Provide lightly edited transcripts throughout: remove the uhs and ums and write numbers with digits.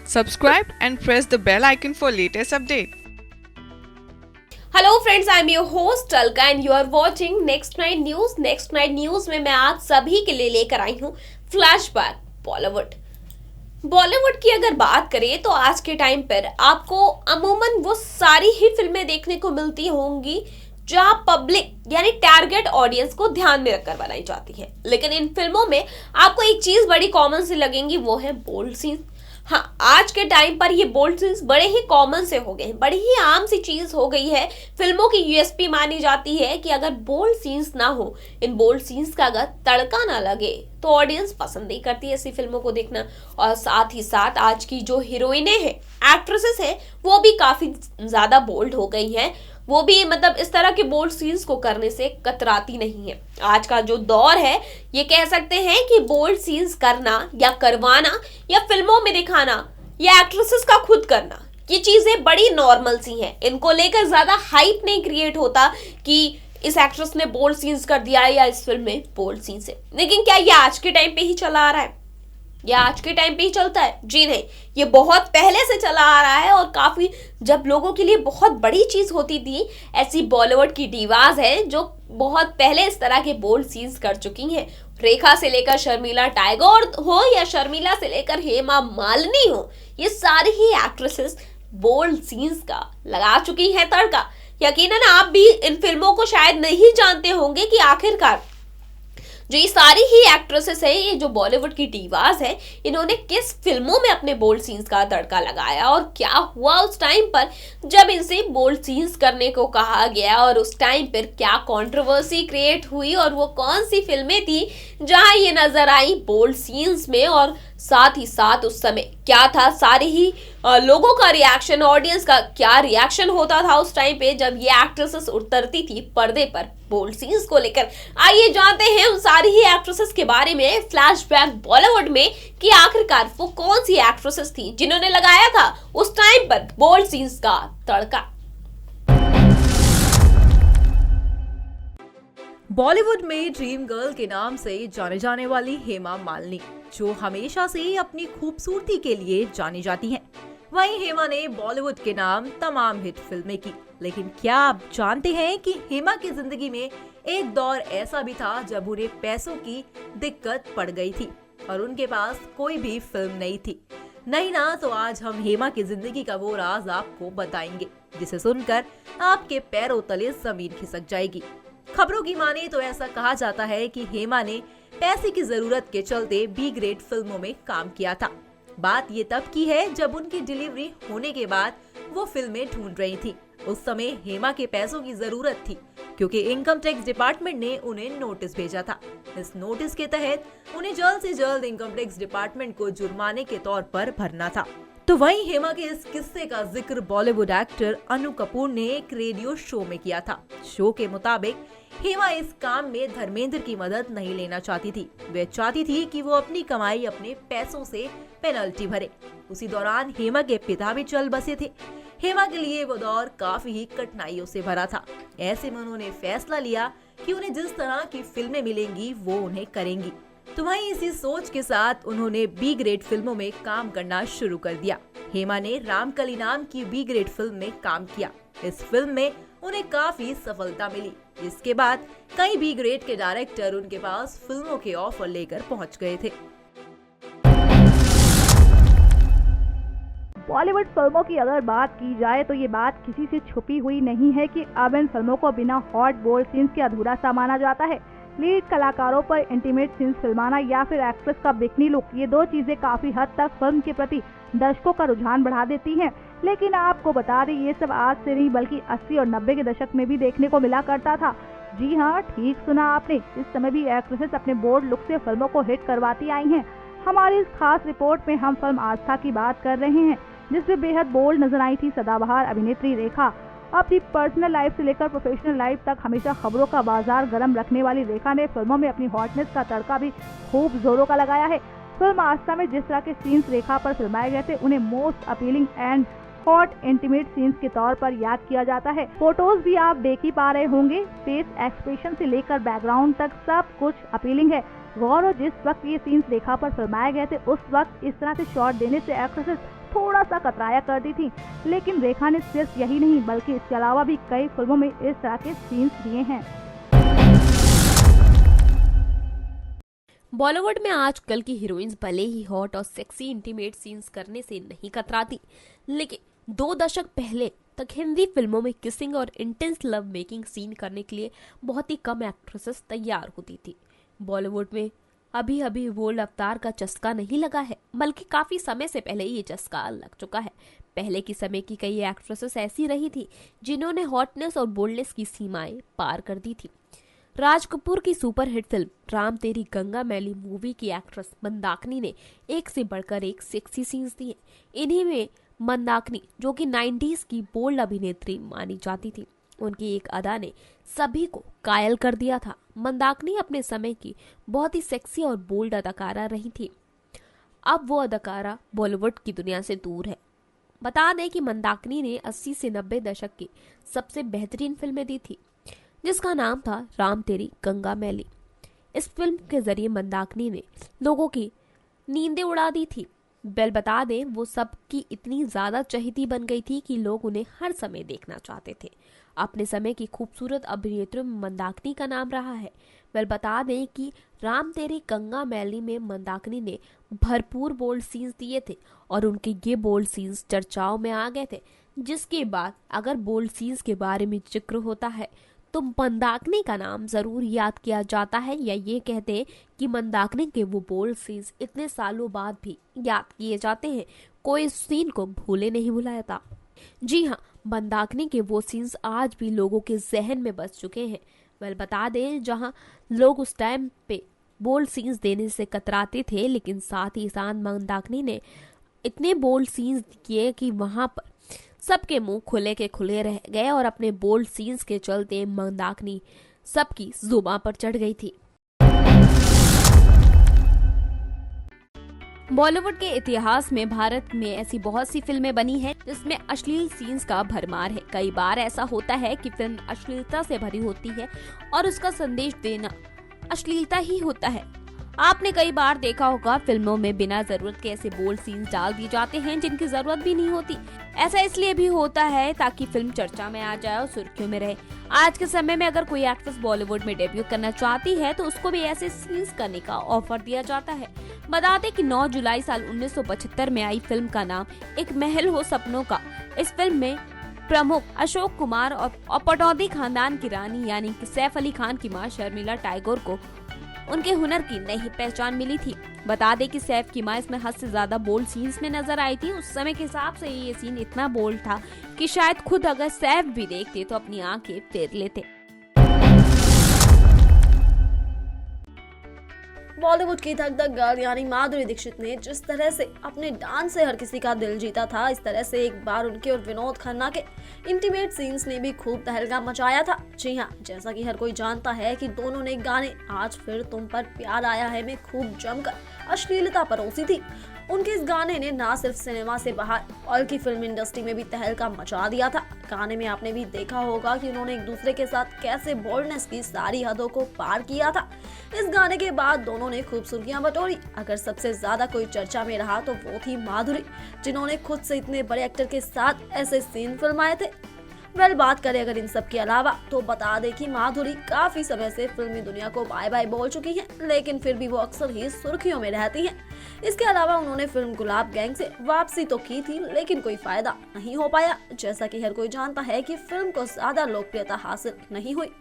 Subscribe and press the bell icon for latest update. Hello friends, I am your host Alka and you are watching next night news. Next night news में मैं आप सभी के लिए लेकर आई हूँ flashback Bollywood की अगर बात करें तो आज के टाइम पर आपको अमूमन वो सारी ही फिल्में देखने को मिलती होंगी जहां पब्लिक यानी टारगेट ऑडियंस को ध्यान में रखकर बनाई जाती है। लेकिन इन फिल्मों में आपको एक चीज बड़ी कॉमन सी लगेंगी, वो है बोल्ड सीन। हाँ, आज के टाइम पर ये बोल्ड सीन्स बड़े ही कॉमन से हो गए हैं, बड़ी ही आम सी चीज हो गई है। फिल्मों की यूएसपी मानी जाती है कि अगर बोल्ड सीन्स ना हो, इन बोल्ड सीन्स का अगर तड़का ना लगे तो ऑडियंस पसंद नहीं करती है ऐसी फिल्मों को देखना। और साथ ही साथ आज की जो हीरोइनें हैं, एक्ट्रेसेस हैं, वो भी काफी ज्यादा बोल्ड हो गई हैं। वो भी मतलब इस तरह के बोल्ड सीन्स को करने से कतराती नहीं है। आज का जो दौर है, ये कह सकते हैं कि बोल्ड सीन्स करना या करवाना या फिल्मों में दिखाना या एक्ट्रेसेस का खुद करना, ये चीजें बड़ी नॉर्मल सी हैं। इनको लेकर ज्यादा हाइप नहीं क्रिएट होता कि इस एक्ट्रेस ने बोल्ड सीन्स कर दिया या इस फिल्म में बोल्ड सीन्स है। लेकिन क्या ये आज के टाइम पे ही चला आ रहा है या आज के टाइम पे ही चलता है? जी नहीं, ये बहुत पहले से चला आ रहा है। और काफी जब लोगों के लिए बहुत बड़ी चीज होती थी, ऐसी बॉलीवुड की डीवाज है जो बहुत पहले इस तरह के बोल्ड सीन्स कर चुकी हैं। रेखा से लेकर शर्मिला टैगोर हो या शर्मिला से लेकर हेमा मालिनी हो, ये सारी ही एक्ट्रेसेस बोल्ड सीन्स का लगा चुकी है तड़का। यकीनन आप भी इन फिल्मों को शायद नहीं जानते होंगे कि आखिरकार जो ये सारी ही एक्ट्रेसेस है, ये जो बॉलीवुड की डीवाज है, इन्होंने किस फिल्मों में अपने बोल्ड सीन्स का तड़का लगाया और क्या हुआ उस टाइम पर जब इनसे बोल्ड सीन्स करने को कहा गया, और उस टाइम पर क्या कंट्रोवर्सी क्रिएट हुई और वो कौन सी फिल्में थी जहां ये नजर आई बोल्ड सीन्स में। और साथ ही साथ उस समय क्या था, सारे ही लोगों का रिएक्शन, ऑडियंस का क्या रिएक्शन होता था उस टाइम पे जब ये एक्ट्रेसेस उतरती थी पर्दे पर बोल्ड सीन्स को लेकर। आइए जानते हैं उन सारी ही एक्ट्रेसेस के बारे में फ्लैशबैक बॉलीवुड में कि आखिरकार वो कौन सी एक्ट्रेसेस थी जिन्होंने लगाया था उस टाइम पर बोल्ड सीन्स का तड़का। बॉलीवुड में ड्रीम गर्ल के नाम से जाने जाने वाली हेमा मालिनी, जो हमेशा से अपनी खूबसूरती के लिए जानी जाती हैं। वहीं हेमा ने बॉलीवुड के नाम तमाम हिट फिल्में की। लेकिन क्या आप जानते हैं कि हेमा की जिंदगी में एक दौर ऐसा भी था जब उन्हें पैसों की दिक्कत पड़ गई थी और उनके पास कोई भी फिल्म नहीं थी। नहीं ना, तो आज हम हेमा की जिंदगी का वो राज आपको बताएंगे जिसे सुनकर आपके पैरों तले जमीन खिसक जाएगी। खबरों की माने तो ऐसा कहा जाता है कि हेमा ने पैसे की जरूरत के चलते बी ग्रेड फिल्मों में काम किया था। बात ये तब की है जब उनकी डिलीवरी होने के बाद वो फिल्में ढूंढ रही थी। उस समय हेमा के पैसों की जरूरत थी क्योंकि इनकम टैक्स डिपार्टमेंट ने उन्हें नोटिस भेजा था। इस नोटिस के तहत उन्हें जल्द से जल्द इनकम टैक्स डिपार्टमेंट को जुर्माने के तौर पर भरना था। तो वहीं हेमा के इस किस्से का जिक्र बॉलीवुड एक्टर अनु कपूर ने एक रेडियो शो में किया था। शो के मुताबिक हेमा इस काम में धर्मेंद्र की मदद नहीं लेना चाहती थी। वे चाहती थी कि वो अपनी कमाई अपने पैसों से पेनल्टी भरे। उसी दौरान हेमा के पिता भी चल बसे थे। हेमा के लिए वो दौर काफी ही कठिनाइयों से भरा था। ऐसे में उन्होंने फैसला लिया कि उन्हें जिस तरह की फिल्में मिलेंगी वो उन्हें करेंगी। तो वहीं इसी सोच के साथ उन्होंने बी ग्रेड फिल्मों में काम करना शुरू कर दिया। हेमा ने रामकली नाम की बी ग्रेड फिल्म में काम किया। इस फिल्म में उन्हें काफी सफलता मिली। इसके बाद कई बी ग्रेड के डायरेक्टर उनके पास फिल्मों के ऑफर लेकर पहुंच गए थे। बॉलीवुड फिल्मों की अगर बात की जाए तो ये बात किसी से छुपी हुई नहीं है कि अब इन फिल्मों को बिना हॉट बोल्ड सीन्स के अधूरा सा माना जाता है। लीड कलाकारों पर इंटीमेट सीन्स फिल्माना या फिर एक्ट्रेस का बिकनी लुक, ये दो चीजें काफी हद तक फिल्म के प्रति दर्शकों का रुझान बढ़ा देती हैं। लेकिन आपको बता दें, ये सब आज से नहीं बल्कि 80 और 90 के दशक में भी देखने को मिला करता था। जी हाँ, ठीक सुना आपने, इस समय भी एक्ट्रेसेस अपने बोल्ड लुक से फिल्मों को हिट करवाती आई हैं। हमारी इस खास रिपोर्ट में हम फिल्म आस्था की बात कर रहे हैं, जिसमें बेहद बोल्ड नजर आई थी सदाबहार अभिनेत्री रेखा। अपनी पर्सनल लाइफ से लेकर प्रोफेशनल लाइफ तक हमेशा खबरों का बाजार गर्म रखने वाली रेखा ने फिल्मों में अपनी हॉटनेस का तड़का भी खूब जोरों का लगाया है। फिल्म आस्था में जिस तरह के सीन्स रेखा पर फिल्माए गए थे, उन्हें most appealing and hot intimate scenes के तौर पर याद किया जाता है। फोटोज भी आप देख ही पा रहे होंगे, फेस एक्सप्रेशन से लेकर बैकग्राउंड तक सब कुछ अपीलिंग है। गौर हो, जिस वक्त ये सीन्स रेखा पर फिल्माए गए थे उस वक्त इस तरह से शॉट देने से एक्ट्रेसेस थोड़ा सा कतराया करती थी। लेकिन रेखा ने सिर्फ यही नहीं बल्कि इसके अलावा भी कई फिल्मों में इस तरह के सीन्स दिए हैं। बॉलीवुड में आजकल की हीरोइंस भले ही हॉट और सेक्सी इंटीमेट सीन्स करने से नहीं कतराती, लेकिन 2 दशक पहले तक हिंदी फिल्मों में किसिंग और इंटेंस लव मेकिंग सीन करने के लिए बहुत ही कम एक्ट्रेसेस तैयार होती थी। बॉलीवुड में अभी अभी बोल्ड अवतार का चस्का नहीं लगा है, बल्कि काफी समय से पहले ये चस्का लग चुका है। पहले की समय की कई एक्ट्रेसेस ऐसी रही थी जिन्होंने हॉटनेस और बोल्डनेस की सीमाएं पार कर दी थी। राज कपूर की सुपरहिट फिल्म राम तेरी गंगा मैली मूवी की एक्ट्रेस मंदाकिनी ने एक से बढ़कर एक सेक्सी सीन्स दिए। इन्हीं में मंदाकिनी, जो कि 90s की बोल्ड अभिनेत्री मानी जाती थी, उनकी एक अदा ने सभी को कायल कर दिया था। मंदाकिनी अपने समय की बहुत ही सेक्सी और बोल्ड अदाकारा रही थी। अब वो अदाकारा बॉलीवुड की दुनिया से दूर है। बता दें कि मंदाकिनी ने 80 से 90 दशक की सबसे बेहतरीन फिल्में दी थी, जिसका नाम था राम तेरी गंगा मैली। इस फिल्म के जरिए मंदाकिनी ने लोगों की नींदें उड़ा दी थी। बता दें, वो सबकी इतनी ज्यादा चहेती बन गई थी कि लोग उन्हें हर समय देखना चाहते थे। अपने समय की खूबसूरत अभिनेत्रियों में मंदाकिनी का नाम रहा है। बता दें कि राम तेरी गंगा मैली में मंदाकिनी ने भरपूर बोल्ड सीन्स दिए थे और उनके ये बोल्ड सीन्स चर्चाओं में आ गए थे, जिसके बाद अगर बोल्ड सीन्स के बारे में जिक्र होता है तो मंदाकिनी का नाम जरूर याद किया जाता है, या ये कहते हैं कि मंदाकिनी के वो बोल्ड सीन्स इतने सालों बाद भी याद किए जाते हैं, कोई इस सीन को भूले नहीं भुलाता। जी हाँ, मंदाकिनी के वो सीन्स आज भी लोगों के जहन में बस चुके हैं। बता दें, जहाँ लोग उस टाइम पे बोल्ड सीन्स देने से कतराते थे, लेकिन साथ ही साथ मंदाकिनी ने इतने बोल्ड सीन्स किए कि वहां पर सबके मुंह खुले के खुले रह गए और अपने बोल्ड सीन्स के चलते मंदाकिनी सबकी जुबान पर चढ़ गई थी। बॉलीवुड के इतिहास में भारत में ऐसी बहुत सी फिल्में बनी हैं जिसमें अश्लील सीन्स का भरमार है। कई बार ऐसा होता है कि फिल्म अश्लीलता से भरी होती है और उसका संदेश देना अश्लीलता ही होता है। आपने कई बार देखा होगा फिल्मों में बिना जरूरत के ऐसे बोल्ड सीन्स डाल दिए जाते हैं जिनकी जरूरत भी नहीं होती। ऐसा इसलिए भी होता है ताकि फिल्म चर्चा में आ जाए और सुर्खियों में रहे। आज के समय में अगर कोई एक्ट्रेस बॉलीवुड में डेब्यू करना चाहती है तो उसको भी ऐसे सीन्स करने का ऑफर दिया जाता है। बता दें कि 9 जुलाई साल 1975 में आई फिल्म का नाम एक महल हो सपनों का। इस फिल्म में प्रमुख अशोक कुमार और पटौदी खानदान की रानी यानी कि सैफ अली खान की मां शर्मिला टैगोर को उनके हुनर की नई पहचान मिली थी। बता दें कि सैफ की मां इसमें हद से ज्यादा बोल्ड सीन्स में नजर आई थी। उस समय के हिसाब से ये सीन इतना बोल्ड था कि शायद खुद अगर सैफ भी देखते तो अपनी आंखें फेर लेते। बॉलीवुड की धक धक गर्ल यानी माधुरी दीक्षित ने जिस तरह से अपने डांस से हर किसी का दिल जीता था, इस तरह से एक बार उनके और विनोद खन्ना के इंटीमेट सीन्स ने भी खूब तहलका मचाया था। जी हाँ, जैसा कि हर कोई जानता है कि दोनों ने गाने आज फिर तुम पर प्यार आया है में खूब जमकर अश्लीलता परोसी थी। उनके इस गाने ने ना सिर्फ सिनेमा से बाहर बल्कि फिल्म इंडस्ट्री में भी तहलका मचा दिया था। गाने में आपने भी देखा होगा कि उन्होंने एक दूसरे के साथ कैसे बोल्डनेस की सारी हदों को पार किया था। इस गाने के बाद दोनों ने खूब सुर्खियां बटोरी। अगर सबसे ज्यादा कोई चर्चा में रहा तो वो थी माधुरी, जिन्होंने खुद से इतने बड़े एक्टर के साथ ऐसे सीन फिल्माए थे। बात करें अगर इन सब के अलावा तो बता दें कि माधुरी काफी समय से फिल्मी दुनिया को बाय बाय बोल चुकी हैं, लेकिन फिर भी वो अक्सर ही सुर्खियों में रहती हैं। इसके अलावा उन्होंने फिल्म गुलाब गैंग से वापसी तो की थी, लेकिन कोई फायदा नहीं हो पाया। जैसा कि हर कोई जानता है कि फिल्म को ज्यादा लोकप्रियता हासिल नहीं हुई।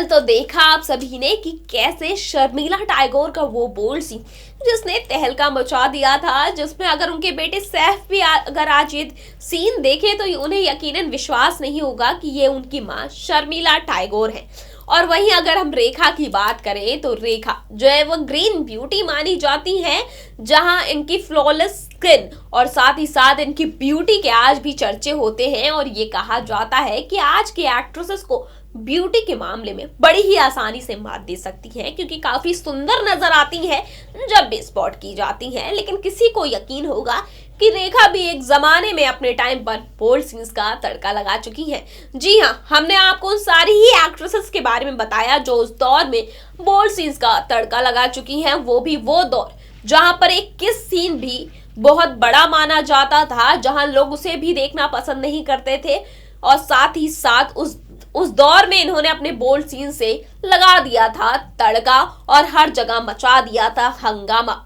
तो देखा आप सभी ने कि कैसे शर्मिला टैगोर का वो बोल्ड सीन जिसने तहलका मचा दिया था, जिसमें अगर उनके बेटे सैफ भी अगर आज ये सीन देखे तो उन्हें यकीनन विश्वास नहीं होगा कि ये उनकी मां शर्मिला टैगोर है। और वहीं अगर हम रेखा की बात करें तो रेखा जो है वो ग्रीन ब्यूटी मानी जाती है, जहां इनकी फ्लॉलेस स्किन और साथ ही साथ इनकी ब्यूटी के आज भी चर्चे होते हैं। और ये कहा जाता है कि आज की एक्ट्रेसेस को ब्यूटी के मामले में बड़ी ही आसानी से मात दे सकती है, क्योंकि काफी सुंदर नजर आती है जब भी स्पॉट की जाती हैं। लेकिन किसी को यकीन होगा कि रेखा भी एक जमाने में अपने टाइम पर बोल्ड सीन्स का तड़का लगा चुकी हैं। जी हाँ, हमने आपको उन सारी ही एक्ट्रेसेस के बारे में बताया जो उस दौर में बोल्ड सीन्स का तड़का लगा चुकी हैं, वो भी वो दौर जहां पर एक किस सीन भी बहुत बड़ा माना जाता था, जहां लोग उसे भी देखना पसंद नहीं करते थे। और साथ ही साथ उस दौर में इन्होंने अपने बोल्ड सीन से लगा दिया था तड़का और हर जगह मचा दिया था हंगामा।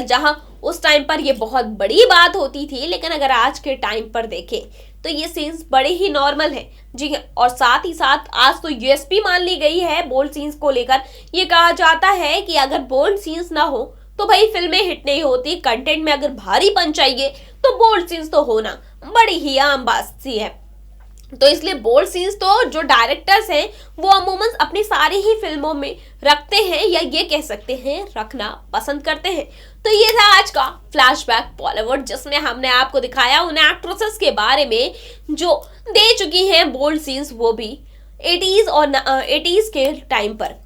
जहां उस टाइम पर ये बहुत बड़ी बात होती थी, लेकिन अगर आज के टाइम पर देखें तो ये सीन्स बड़े ही नॉर्मल हैं। जी हाँ, और साथ ही साथ आज तो यूएसपी मान ली गई है बोल्ड सीन्स को लेकर। ये कहा जाता है कि अगर बोल्ड सीन्स ना हो तो भाई फिल्में हिट नहीं होती। कंटेंट में अगर भारीपन चाहिए तो बोल्ड सीन्स तो होना बड़ी ही आम बात सी है। तो इसलिए बोल्ड सीन्स तो जो डायरेक्टर्स हैं वो अमूमन अपनी सारी ही फिल्मों में रखते हैं, या ये कह सकते हैं रखना पसंद करते हैं। तो ये था आज का फ्लैशबैक बॉलीवुड, जिसमें हमने आपको दिखाया उन एक्ट्रेसेस के बारे में जो दे चुकी हैं बोल्ड सीन्स, वो भी 80s और 80s के टाइम पर।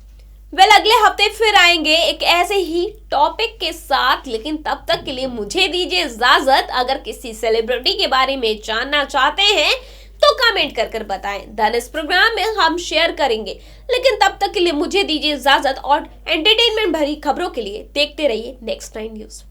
अगले हफ्ते फिर आएंगे एक ऐसे ही टॉपिक के साथ, लेकिन तब तक के लिए मुझे दीजिए इजाजत। अगर किसी सेलिब्रिटी के बारे में जानना चाहते हैं तो कमेंट कर बताएं, देन इस प्रोग्राम में हम शेयर करेंगे। लेकिन तब तक के लिए मुझे दीजिए इजाजत और एंटरटेनमेंट भरी खबरों के लिए देखते रहिए नेक्स्ट 9 न्यूज़।